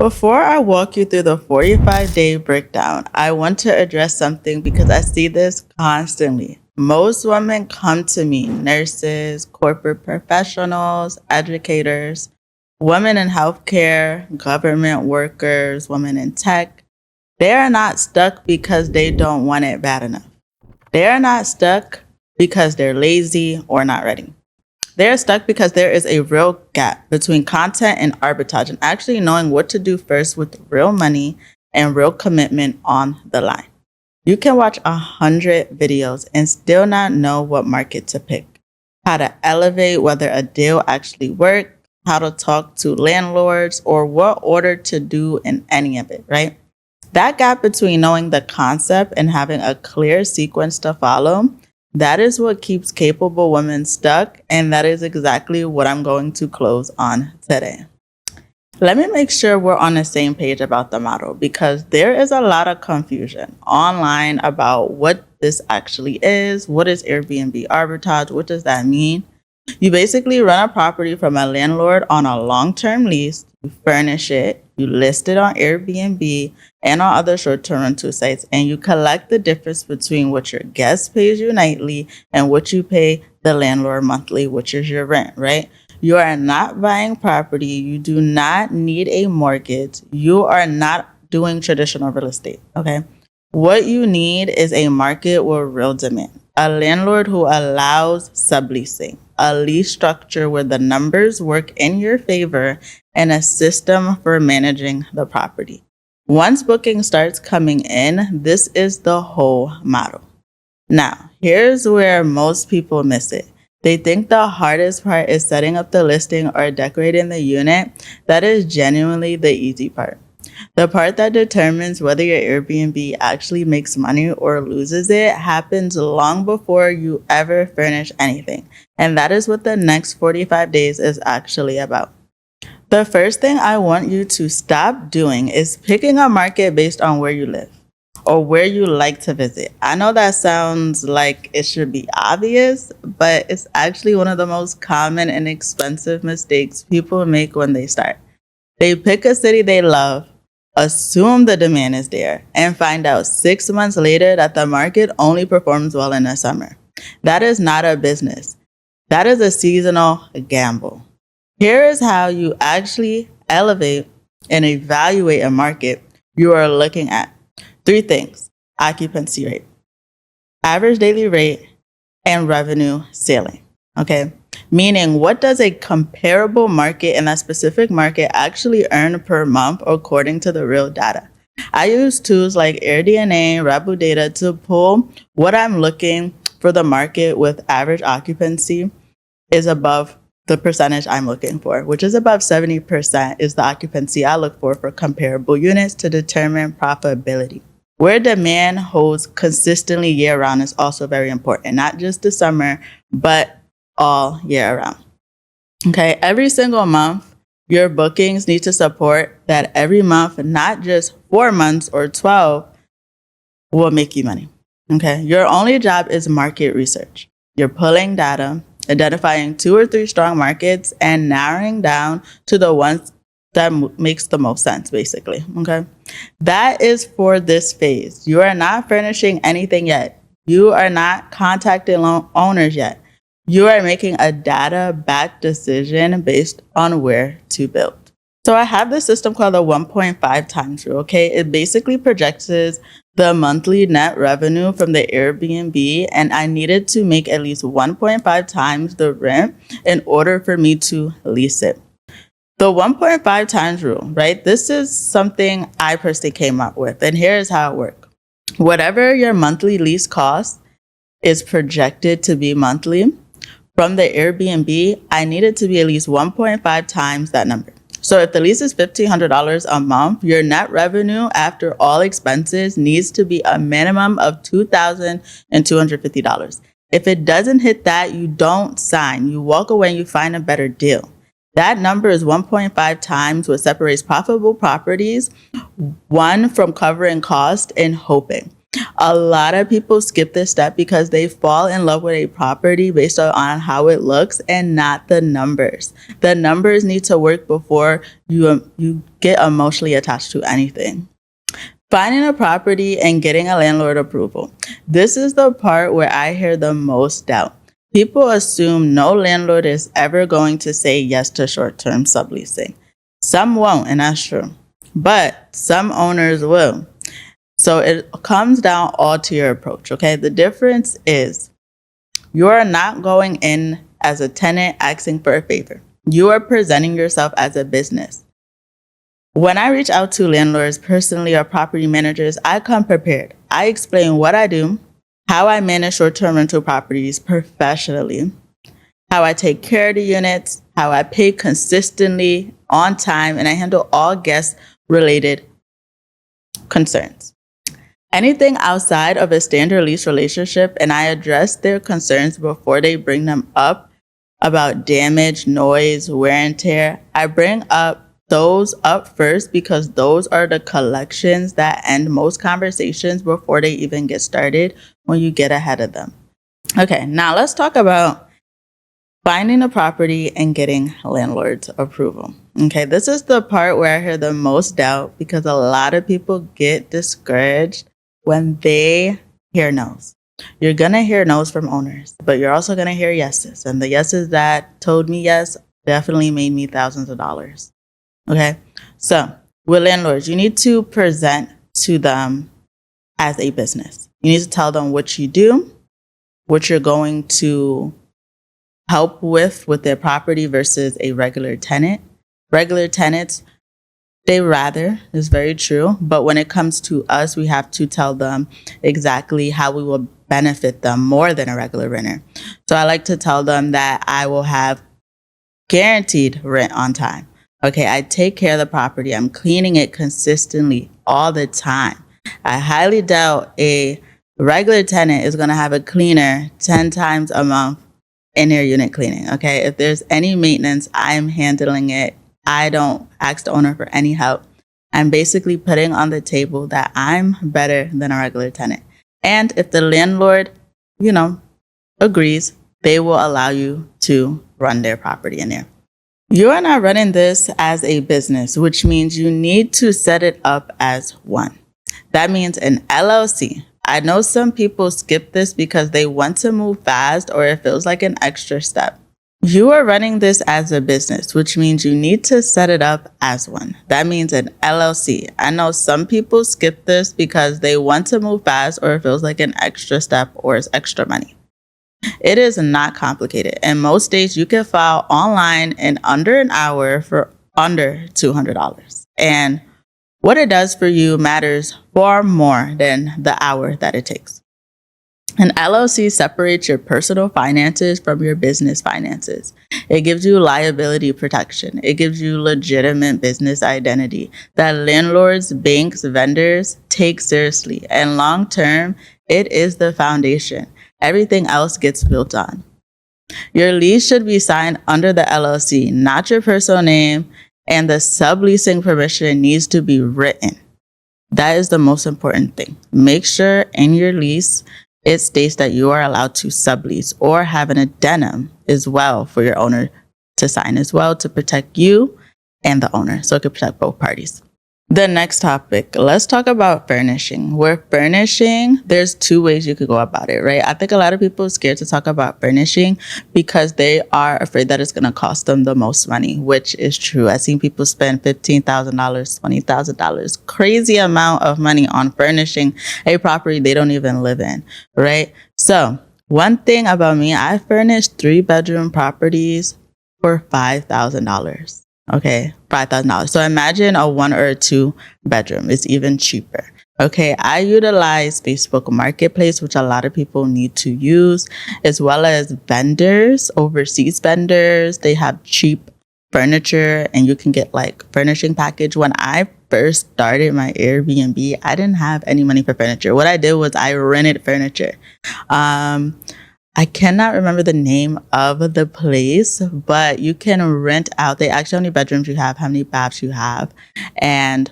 Before I walk you through the 45-day breakdown, I want to address something because I see this constantly. Most women come to me, nurses, corporate professionals, educators, women in healthcare, government workers, women in tech. They are not stuck because they don't want it bad enough. They are not stuck because they're lazy or not ready. They're stuck because there is a real gap between content and arbitrage and actually knowing what to do first with real money and real commitment on the line. You can watch 100 videos and still not know what market to pick, how to elevate, whether a deal actually worked, how to talk to landlords, or what order to do in any of it, right? That gap between knowing the concept and having a clear sequence to follow, that is what keeps capable women stuck, and that is exactly what I'm going to close on today. Let me make sure we're on the same page about the model because there is a lot of confusion online about what this actually is. What is Airbnb arbitrage? What does that mean? You basically run a property from a landlord on a long-term lease, you furnish it, you list it on Airbnb and on other short-term rental sites, and you collect the difference between what your guest pays you nightly and what you pay the landlord monthly, which is your rent, right? You are not buying property. You do not need a mortgage. You are not doing traditional real estate, okay? What you need is a market with real demand, a landlord who allows subleasing, a lease structure where the numbers work in your favor, and a system for managing the property. Once booking starts coming in, this is the whole model. Now, here's where most people miss it. They think the hardest part is setting up the listing or decorating the unit. That is genuinely the easy part. The part that determines whether your Airbnb actually makes money or loses it happens long before you ever furnish anything. And that is what the next 45 days is actually about. The first thing I want you to stop doing is picking a market based on where you live or where you like to visit. I know that sounds like it should be obvious, but it's actually one of the most common and expensive mistakes people make when they start. They pick a city they love, assume the demand is there, and find out 6 months later that the market only performs well in the summer. That is not a business. That is a seasonal gamble. Here is how you actually elevate and evaluate a market you are looking at. 3 things: occupancy rate, average daily rate, and revenue ceiling. Okay? Meaning, what does a comparable market in that specific market actually earn per month according to the real data? I use tools like AirDNA, Rabu Data to pull what I'm looking for the market with average occupancy is above the percentage I'm looking for, which is above 70% is the occupancy I look for comparable units to determine profitability. Where demand holds consistently year-round is also very important, not just the summer, but all year round. Okay, every single month, your bookings need to support that every month, not just 4 months or 12, will make you money. Okay, your only job is market research. You're pulling data, identifying 2 or 3 strong markets, and narrowing down to the ones that makes the most sense, basically. Okay, that is for this phase. You are not furnishing anything yet. You are not contacting owners yet. You are making a data-backed decision based on where to build. So I have this system called the 1.5 times rule, okay? It basically projects the monthly net revenue from the Airbnb, and I needed to make at least 1.5 times the rent in order for me to lease it. The 1.5 times rule, right? This is something I personally came up with, and here's how it works. Whatever your monthly lease cost is projected to be monthly, from the Airbnb, I need it to be at least 1.5 times that number. So if the lease is $1,500 a month, your net revenue after all expenses needs to be a minimum of $2,250. If it doesn't hit that, you don't sign. You walk away and you find a better deal. That number is 1.5 times what separates profitable properties, one from covering cost and hoping. A lot of people skip this step because they fall in love with a property based on how it looks and not the numbers. The numbers need to work before you get emotionally attached to anything. Finding a property and getting a landlord approval. This is the part where I hear the most doubt. People assume no landlord is ever going to say yes to short-term subleasing. Some won't, and that's true. But some owners will. So it comes down all to your approach, okay? The difference is you are not going in as a tenant asking for a favor. You are presenting yourself as a business. When I reach out to landlords personally or property managers, I come prepared. I explain what I do, how I manage short-term rental properties professionally, how I take care of the units, how I pay consistently on time, and I handle all guest-related concerns. Anything outside of a standard lease relationship, and I address their concerns before they bring them up about damage, noise, wear and tear. I bring up those up first because those are the collections that end most conversations before they even get started when you get ahead of them. Okay, now let's talk about finding a property and getting landlord's approval. Okay, this is the part where I hear the most doubt because a lot of people get discouraged when they hear no's. You're going to hear no's from owners, but you're also going to hear yeses. And the yeses that told me yes definitely made me thousands of dollars. Okay, so with landlords, you need to present to them as a business. You need to tell them what you do, what you're going to help with their property versus a regular tenant. Regular tenants, they rather, is very true. But when it comes to us, we have to tell them exactly how we will benefit them more than a regular renter. So I like to tell them that I will have guaranteed rent on time. Okay, I take care of the property. I'm cleaning it consistently all the time. I highly doubt a regular tenant is going to have a cleaner 10 times a month in their unit cleaning. Okay, if there's any maintenance, I'm handling it. I don't ask the owner for any help. I'm basically putting on the table that I'm better than a regular tenant. And if the landlord, agrees, they will allow you to run their property in there. You are not running this as a business, which means you need to set it up as one. That means an LLC. I know some people skip this because they want to move fast or it feels like an extra step. You are running this as a business, which means you need to set it up as one. That means an LLC. I know some people skip this because they want to move fast or it feels like an extra step or it's extra money. It is not complicated. In most states, you can file online in under an hour for under $200. And what it does for you matters far more than the hour that it takes. An LLC separates your personal finances from your business finances. It gives you liability protection. It gives you legitimate business identity that landlords, banks, vendors take seriously. And long term, it is the foundation. Everything else gets built on. Your lease should be signed under the LLC, not your personal name, and the subleasing permission needs to be written. That is the most important thing. Make sure in your lease it states that you are allowed to sublease or have an addendum as well for your owner to sign as well to protect you and the owner, so it can protect both parties. The next topic, let's talk about furnishing. With furnishing, there's two ways you could go about it, right? I think a lot of people are scared to talk about furnishing because they are afraid that it's going to cost them the most money, which is true. I've seen people spend $15,000, $20,000, crazy amount of money on furnishing a property they don't even live in, right? So one thing about me, I furnished 3-bedroom properties for $5,000. Okay, $5,000. So imagine a 1 or a 2 bedroom. It's even cheaper. Okay, I utilize Facebook Marketplace, which a lot of people need to use, as well as vendors, overseas vendors. They have cheap furniture and you can get like furnishing package. When I first started my Airbnb, I didn't have any money for furniture. What I did was I rented furniture. I cannot remember the name of the place, but you can rent out. They actually how many bedrooms you have, how many baths you have, and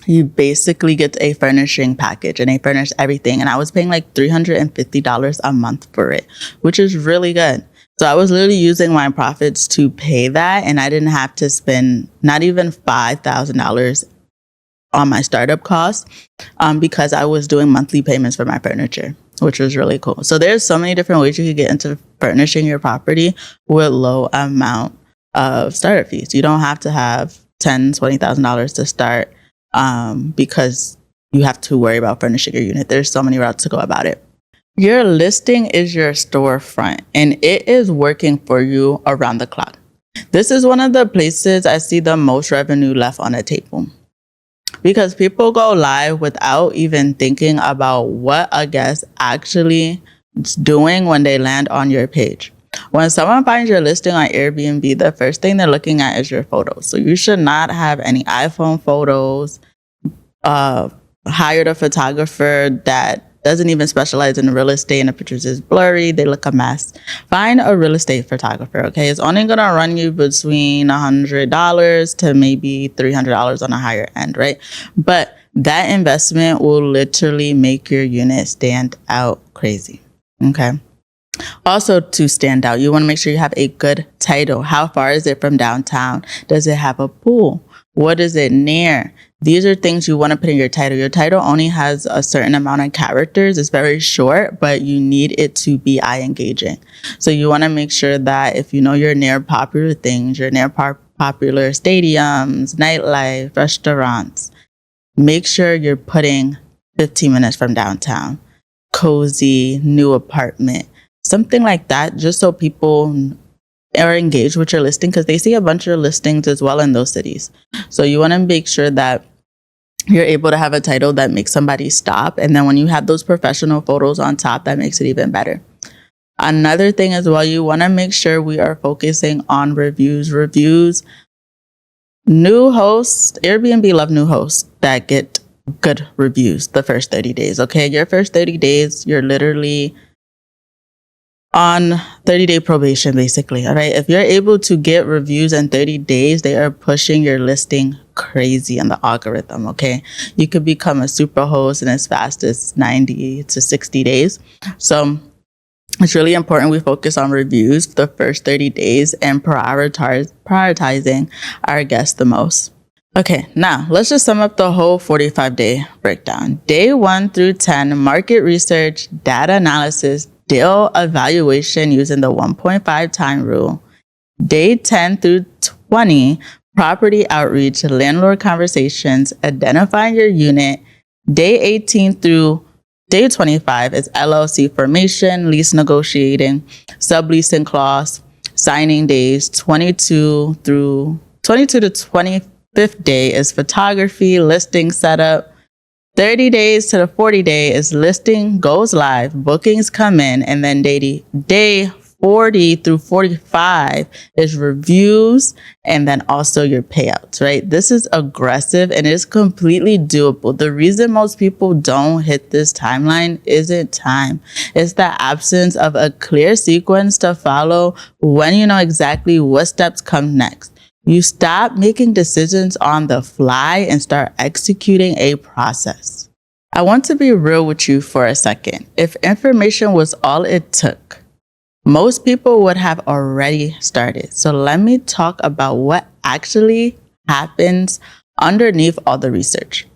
you basically get a furnishing package and they furnish everything. And I was paying like $350 a month for it, which is really good. So I was literally using my profits to pay that, and I didn't have to spend not even $5,000 on my startup costs because I was doing monthly payments for my furniture, which was really cool. So there's so many different ways you could get into furnishing your property with low amount of startup fees. You don't have to have $10,000, $20,000 to start because you have to worry about furnishing your unit. There's so many routes to go about it. Your listing is your storefront, and it is working for you around the clock. This is one of the places I see the most revenue left on the table, because people go live without even thinking about what a guest actually is doing when they land on your page. When someone finds your listing on Airbnb, the first thing they're looking at is your photos. So you should not have any iPhone photos. Hired a photographer that doesn't even specialize in real estate, and the pictures is blurry, they look a mess. Find a real estate photographer, okay? It's only gonna run you between $100 to maybe $300 on a higher end, right? But that investment will literally make your unit stand out crazy, okay? Also, to stand out, you want to make sure you have a good title. How far is it from downtown? Does it have a pool? What is it near? These are things you want to put in your title. Your title only has a certain amount of characters. It's very short, but you need it to be eye engaging. So you want to make sure that if you know you're near popular things, you're near popular stadiums, nightlife, restaurants, make sure you're putting 15 minutes from downtown, cozy, new apartment, something like that, just so people are engaged with your listing, because they see a bunch of listings as well in those cities. So you want to make sure that you're able to have a title that makes somebody stop. And then when you have those professional photos on top, that makes it even better. Another thing as well, you want to make sure we are focusing on reviews. New hosts, Airbnb love new hosts that get good reviews the first 30 days. Okay. Your first 30 days, you're literally on 30-day probation, basically. All right. If you're able to get reviews in 30 days, they are pushing your listing crazy on the algorithm. Okay. You could become a super host in as fast as 90 to 60 days. So it's really important we focus on reviews the first 30 days and prioritizing our guests the most. Okay, now let's just sum up the whole 45-day breakdown. Day 1 through 10, market research, data analysis, deal evaluation using the 1.5 time rule. Day 10 through 20, property outreach, landlord conversations, identifying your unit. Day 18 through day 25 is LLC formation, lease negotiating, subleasing clause, signing days. 22 to 25th day is photography, listing setup. 30 days to the 40 day is listing goes live, bookings come in, and then day 40 through 45 is reviews, and then also your payouts, right? This is aggressive and it's completely doable. The reason most people don't hit this timeline isn't time. It's the absence of a clear sequence to follow when you know exactly what steps come next. You stop making decisions on the fly and start executing a process. I want to be real with you for a second. If information was all it took, most people would have already started. So let me talk about what actually happens underneath all the research.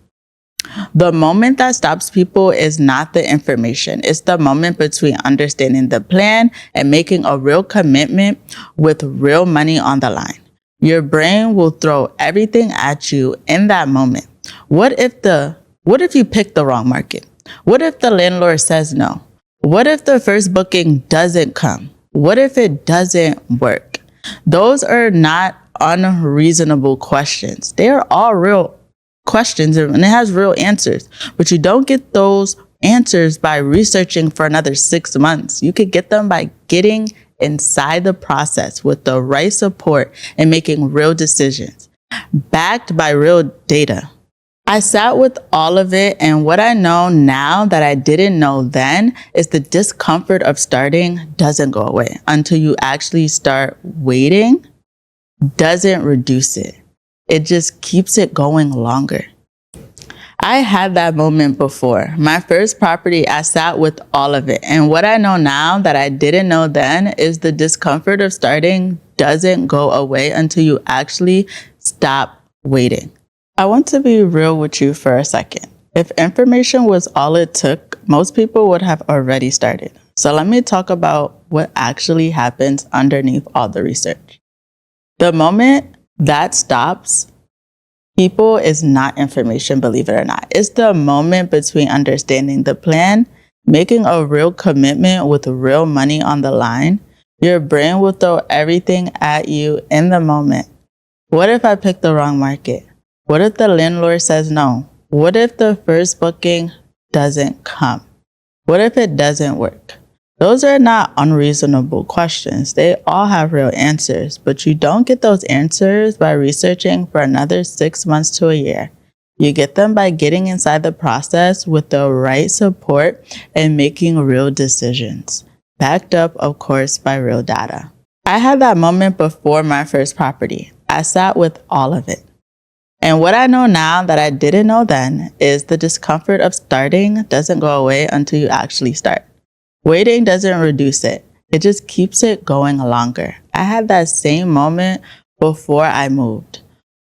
The moment that stops people is not the information. It's the moment between understanding the plan and making a real commitment with real money on the line. Your brain will throw everything at you in that moment. What if you pick the wrong market? What if the landlord says no? What if the first booking doesn't come? What if it doesn't work? Those are not unreasonable questions. They are all real questions and it has real answers, but you don't get those answers by researching for another 6 months. You could get them by getting inside the process with the right support and making real decisions backed by real data. I sat with all of it, and what I know now that I didn't know then is the discomfort of starting doesn't go away until you actually start waiting. Doesn't reduce it. It just keeps it going longer. I had that moment before. My first property, I sat with all of it. And what I know now that I didn't know then is the discomfort of starting doesn't go away until you actually stop waiting. I want to be real with you for a second. If information was all it took, most people would have already started. So let me talk about what actually happens underneath all the research. The moment that stops, people is not information, believe it or not. It's the moment between understanding the plan, making a real commitment with real money on the line. Your brain will throw everything at you in the moment. What if I pick the wrong market? What if the landlord says no? What if the first booking doesn't come? What if it doesn't work? Those are not unreasonable questions. They all have real answers, but you don't get those answers by researching for another 6 months to a year. You get them by getting inside the process with the right support and making real decisions, backed up, of course, by real data. I had that moment before my first property. I sat with all of it. And what I know now that I didn't know then is the discomfort of starting doesn't go away until you actually start. Waiting doesn't reduce it. It just keeps it going longer. I had that same moment before I moved.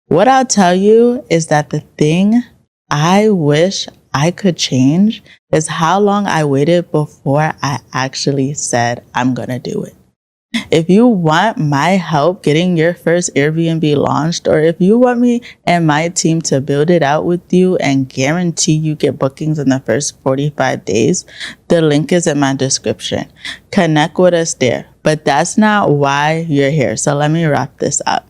What I'll tell you is that the thing I wish I could change is how long I waited before I actually said I'm gonna do it. If you want my help getting your first Airbnb launched, or if you want me and my team to build it out with you and guarantee you get bookings in the first 45 days, the link is in my description. Connect with us there. But that's not why you're here. So let me wrap this up.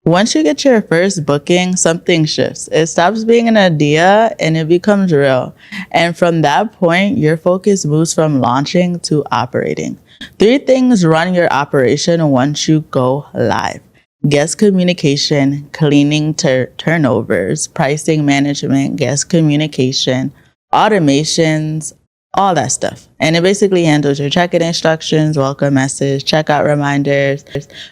Once you get your first booking, something shifts. It stops being an idea and it becomes real. And from that point, your focus moves from launching to operating. 3 things run your operation once you go live: guest communication, cleaning turnovers, pricing management, guest communication, automations, all that stuff. And it basically handles your check-in instructions, welcome message, checkout reminders,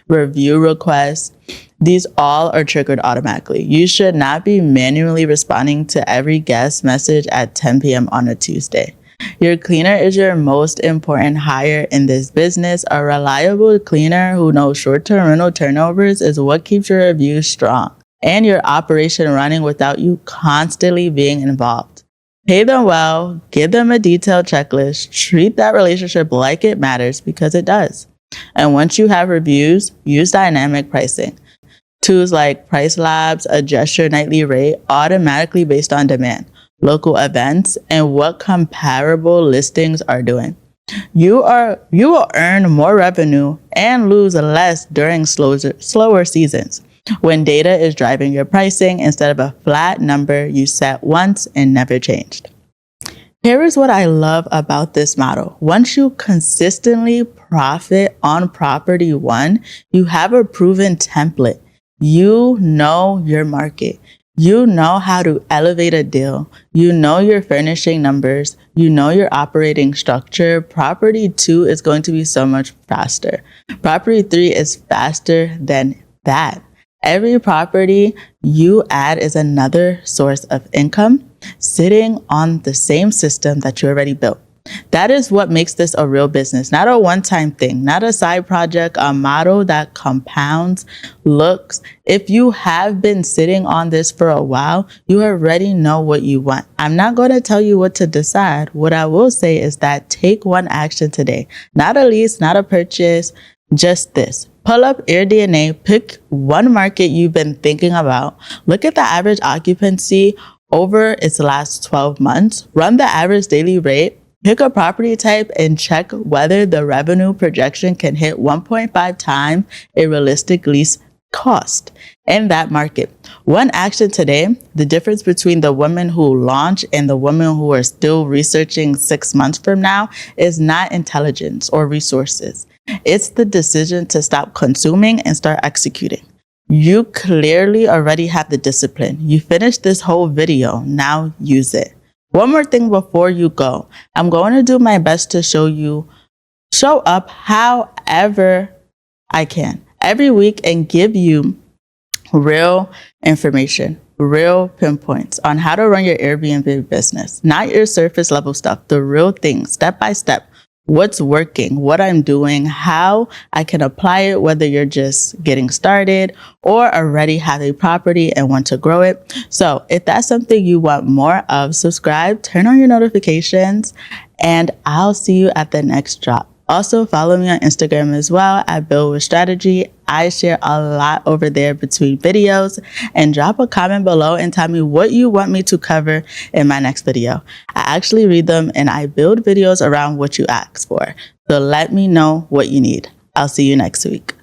review requests. These all are triggered automatically. You should not be manually responding to every guest message at 10 p.m. on a Tuesday. Your cleaner is your most important hire in this business. A reliable cleaner who knows short-term rental turnovers is what keeps your reviews strong and your operation running without you constantly being involved. Pay them well, give them a detailed checklist, treat that relationship like it matters, because it does. And once you have reviews, use dynamic pricing. Tools like Price Labs adjust your nightly rate automatically based on demand, local events, and what comparable listings are doing. You will earn more revenue and lose less during slower seasons when data is driving your pricing instead of a flat number you set once and never changed. Here is what I love about this model. Once you consistently profit on property 1, you have a proven template. You know your market. You know how to elevate a deal. You know your furnishing numbers. You know your operating structure. Property 2 is going to be so much faster. Property 3 is faster than that. Every property you add is another source of income sitting on the same system that you already built. That is what makes this a real business, not a one-time thing, not a side project, a model that compounds, looks. If you have been sitting on this for a while, you already know what you want. I'm not going to tell you what to decide. What I will say is that take one action today, not a lease, not a purchase, just this. Pull up AirDNA, pick one market you've been thinking about, look at the average occupancy over its last 12 months, run the average daily rate, pick a property type, and check whether the revenue projection can hit 1.5 times a realistic lease cost in that market. One action today, the difference between the women who launch and the women who are still researching 6 months from now is not intelligence or resources. It's the decision to stop consuming and start executing. You clearly already have the discipline. You finished this whole video. Now use it. One more thing before you go. I'm going to do my best to show up however I can every week and give you real information, real pinpoints on how to run your Airbnb business, not your surface level stuff, the real things, step by step. What's working, what I'm doing, how I can apply it, whether you're just getting started or already have a property and want to grow it. So if that's something you want more of, subscribe, turn on your notifications, and I'll see you at the next drop. Also, follow me on Instagram as well at Build with Strategy. I share a lot over there between videos, and drop a comment below and tell me what you want me to cover in my next video. I actually read them and I build videos around what you ask for. So let me know what you need. I'll see you next week.